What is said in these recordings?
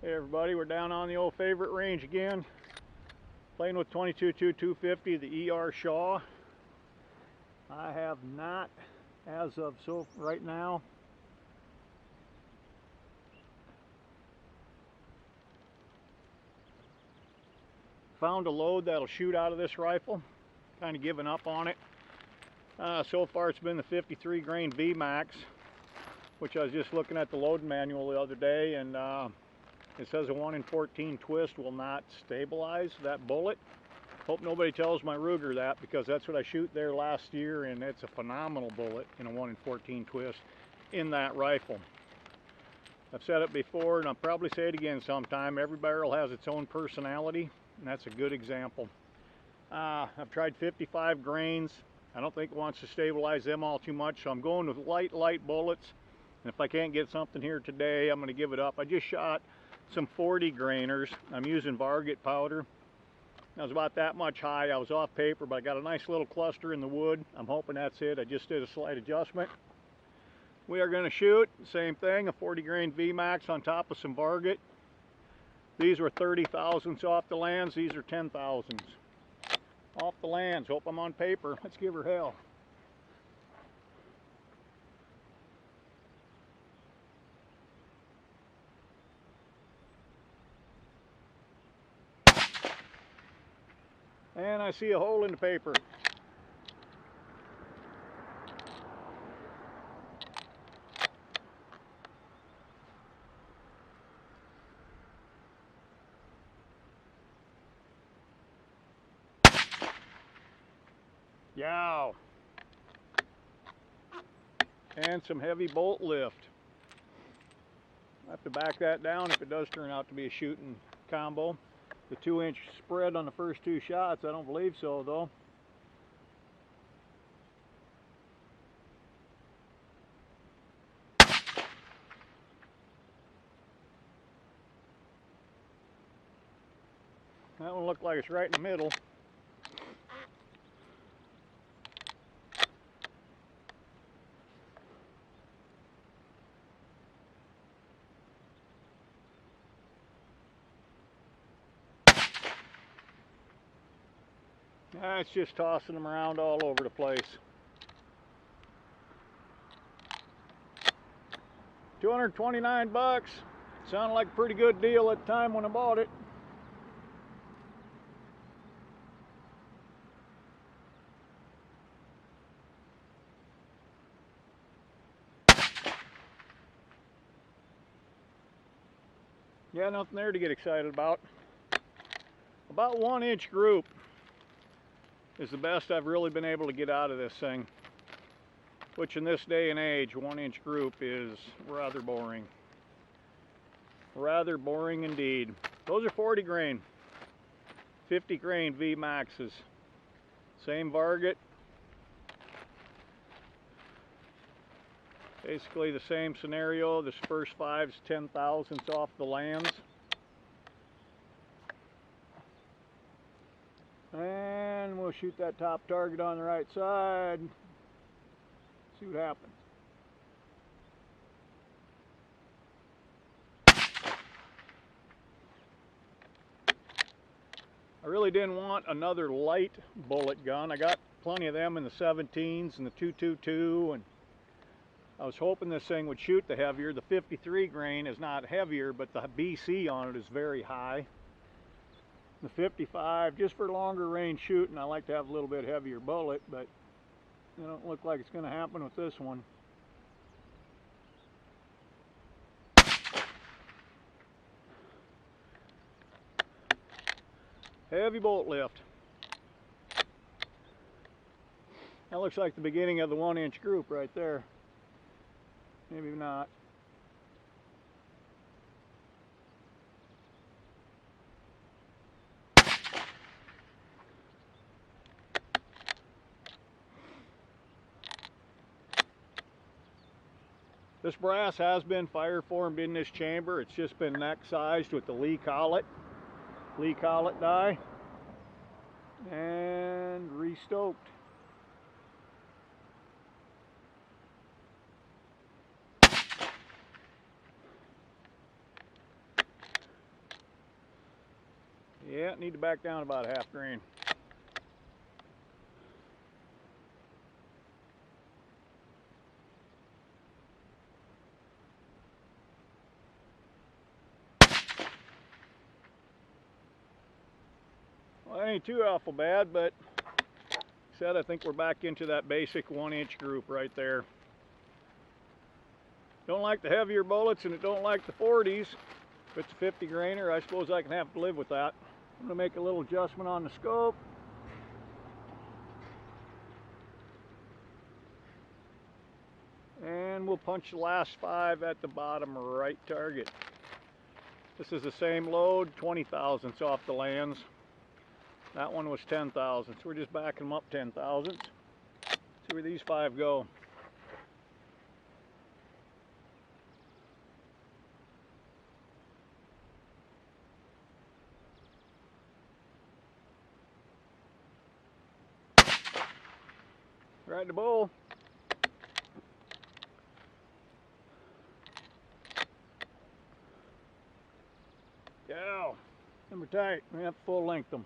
Hey everybody, we're down on the old favorite range again, playing with 22-2 250, the ER Shaw. I have not, as of right now, found a load that'll shoot out of this rifle. Kind of given up on it. So far it's been the 53 grain VMAX, which I was just looking at the load manual the other day, and it says a 1 in 14 twist will not stabilize that bullet. Hope nobody tells my Ruger that, because that's what I shoot there last year, and it's a phenomenal bullet in a 1 in 14 twist in that rifle. I've said it before, and I'll probably say it again sometime. Every barrel has its own personality, and that's a good example. I've tried 55 grains. I don't think it wants to stabilize them all too much, so I'm going with light bullets. And if I can't get something here today, I'm going to give it up. I just shot some 40 grainers. I'm using Varget powder. I was about that much high. I was off paper, but I got a nice little cluster in the wood. I'm hoping that's it. I just did a slight adjustment. We are going to shoot the same thing, a 40 grain VMAX on top of some Varget. These were 30 thousandths off the lands. These are 10 thousandths off the lands. Hope I'm on paper. Let's give her hell. And I see a hole in the paper. Yow. And some heavy bolt lift. I have to back that down if it does turn out to be a shooting combo. The 2-inch spread on the first 2 shots, I don't believe so though. That one looked like it's right in the middle. It's just tossing them around all over the place. 229 bucks. Sounded like a pretty good deal at the time when I bought it. Yeah, nothing there to get excited about. About 1-inch group is the best I've really been able to get out of this thing. Which in this day and age, 1-inch group is rather boring. Rather boring indeed. Those are 40 grain. 50 grain VMAXs. Same Varget. Basically the same scenario. This first 5's 10 thousandths off the lands. And we'll shoot that top target on the right side. See what happens. I really didn't want another light bullet gun. I got plenty of them in the 17s and the 222, and I was hoping this thing would shoot the heavier. The 53 grain is not heavier, but the BC on it is very high. The 55, just for longer range shooting, I like to have a little bit heavier bullet, but it don't look like it's going to happen with this one. Heavy bolt lift. That looks like the beginning of the 1-inch group right there. Maybe not. This brass has been fire formed in this chamber. It's just been neck sized with the Lee Collet die, and restoked. Yeah, need to back down about a half grain. Well, it ain't too awful bad, but like I said, I think we're back into that basic 1-inch group right there. Don't like the heavier bullets, and it don't like the 40s. If it's a 50 grainer, I suppose I can have to live with that. I'm gonna make a little adjustment on the scope. And we'll punch the last 5 at the bottom right target. This is the same load, 20 thousandths off the lands. That one was 10 thousandths. We're just backing them up 10 thousandths. See where these 5 go. Right in the bowl. Yeah, number tight. We have to full length them.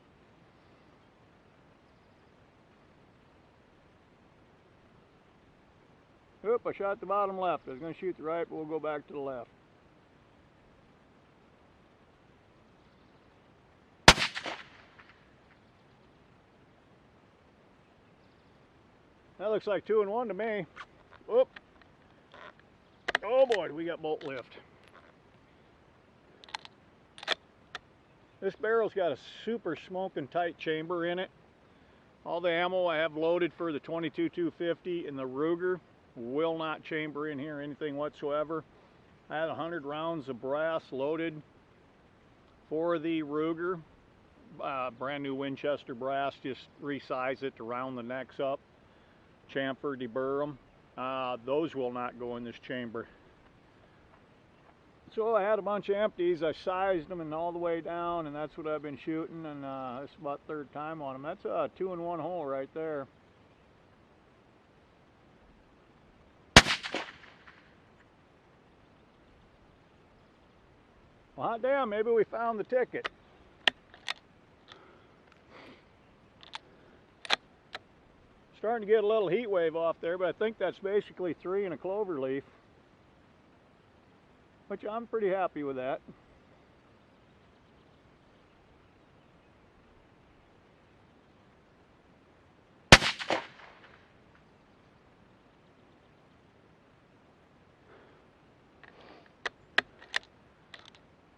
Oop, I shot the bottom left. I was going to shoot the right, but we'll go back to the left. That looks like 2 and 1 to me. Oop. Oh boy, we got bolt lift. This barrel's got a super smoking tight chamber in it. All the ammo I have loaded for the 22-250 and the Ruger will not chamber in here anything whatsoever. I had 100 rounds of brass loaded for the Ruger. Brand new Winchester brass, just resize it to round the necks up. Chamfer, deburr them. Those will not go in this chamber. So I had a bunch of empties. I sized them and all the way down, and that's what I've been shooting, and it's about third time on them. That's a 2 and 1 hole right there. Well, hot damn, maybe we found the ticket. Starting to get a little heat wave off there, but I think that's basically 3 and a clover leaf, which I'm pretty happy with that.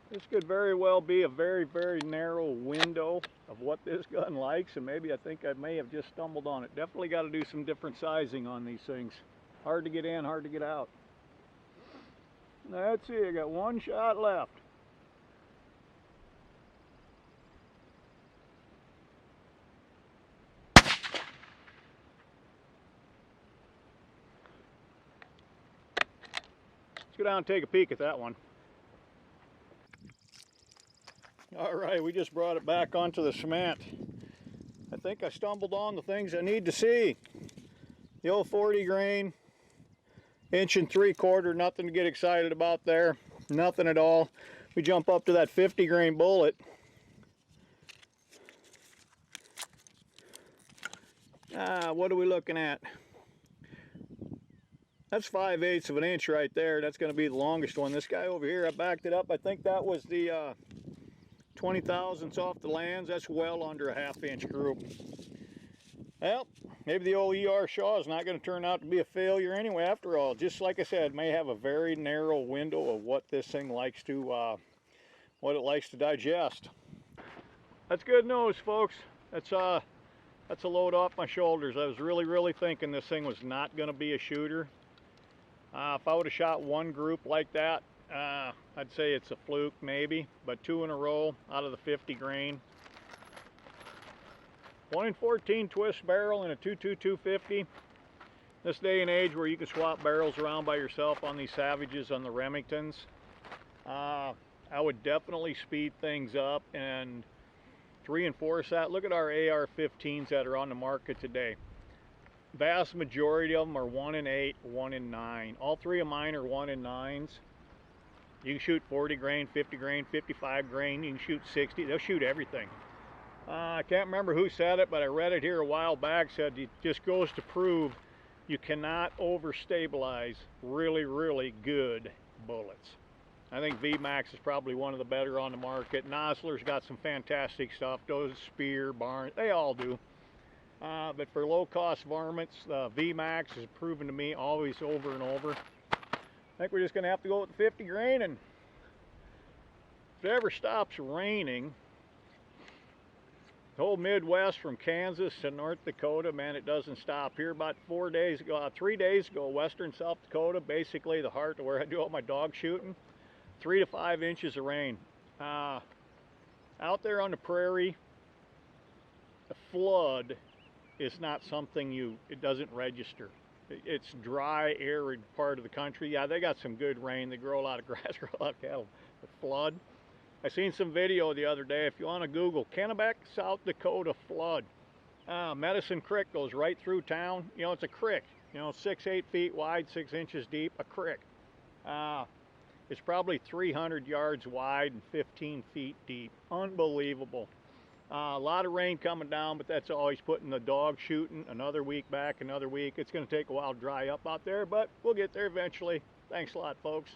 This could very well be a very, very narrow window of what this gun likes, and maybe I think I may have just stumbled on it. Definitely got to do some different sizing on these things. Hard to get in, hard to get out. Let's see, I got 1 shot left. Let's go down and take a peek at that one. All right, we just brought it back onto the cement. I think I stumbled on the things I need to see. The old 40 grain, 1 3/4, nothing to get excited about there. Nothing at all. We jump up to that 50 grain bullet. What are we looking at? That's 5/8 of an inch right there. That's going to be the longest one. This guy over here, I backed it up. I think that was the 20 thousandths off the lands. That's well under a 1/2 inch group. Well, maybe the old ER Shaw is not going to turn out to be a failure anyway after all. Just like I said, may have a very narrow window of what this thing likes to, what it likes to digest. That's good news, folks. That's a load off my shoulders. I was really thinking this thing was not going to be a shooter. If I would have shot 1 group like that, I'd say it's a fluke maybe, but 2 in a row out of the 50 grain. 1 in 14 twist barrel in a 22-250. This day and age where you can swap barrels around by yourself on these Savages, on the Remingtons, I would definitely speed things up and reinforce that. Look at our AR-15s that are on the market today. Vast majority of them are 1 in 8, 1 in 9. All 3 of mine are 1 in 9s. You can shoot 40 grain, 50 grain, 55 grain, you can shoot 60. They'll shoot everything. I can't remember who said it, but I read it here a while back. Said it just goes to prove you cannot overstabilize really, really good bullets. I think VMAX is probably one of the better on the market. Nosler's got some fantastic stuff. Those Spear, Barnes, they all do. But for low-cost varmints, VMAX has proven to me always over and over. I think we're just going to have to go with the 50 grain, and if it ever stops raining, the whole Midwest from Kansas to North Dakota, man, it doesn't stop. Here about 3 days ago, western South Dakota, basically the heart of where I do all my dog shooting, 3 to 5 inches of rain. Out there on the prairie, the flood is not something it doesn't register. It's dry, arid part of the country. Yeah, they got some good rain. They grow a lot of grass, grow a lot of cattle. The flood. I seen some video the other day. If you want to Google Kennebec, South Dakota flood. Medicine Creek goes right through town. You know, it's a creek. You know, 6-8 feet wide, 6 inches deep. A creek. It's probably 300 yards wide and 15 feet deep. Unbelievable. A lot of rain coming down, but that's always putting the dog shooting another week back, another week. It's going to take a while to dry up out there, but we'll get there eventually. Thanks a lot, folks.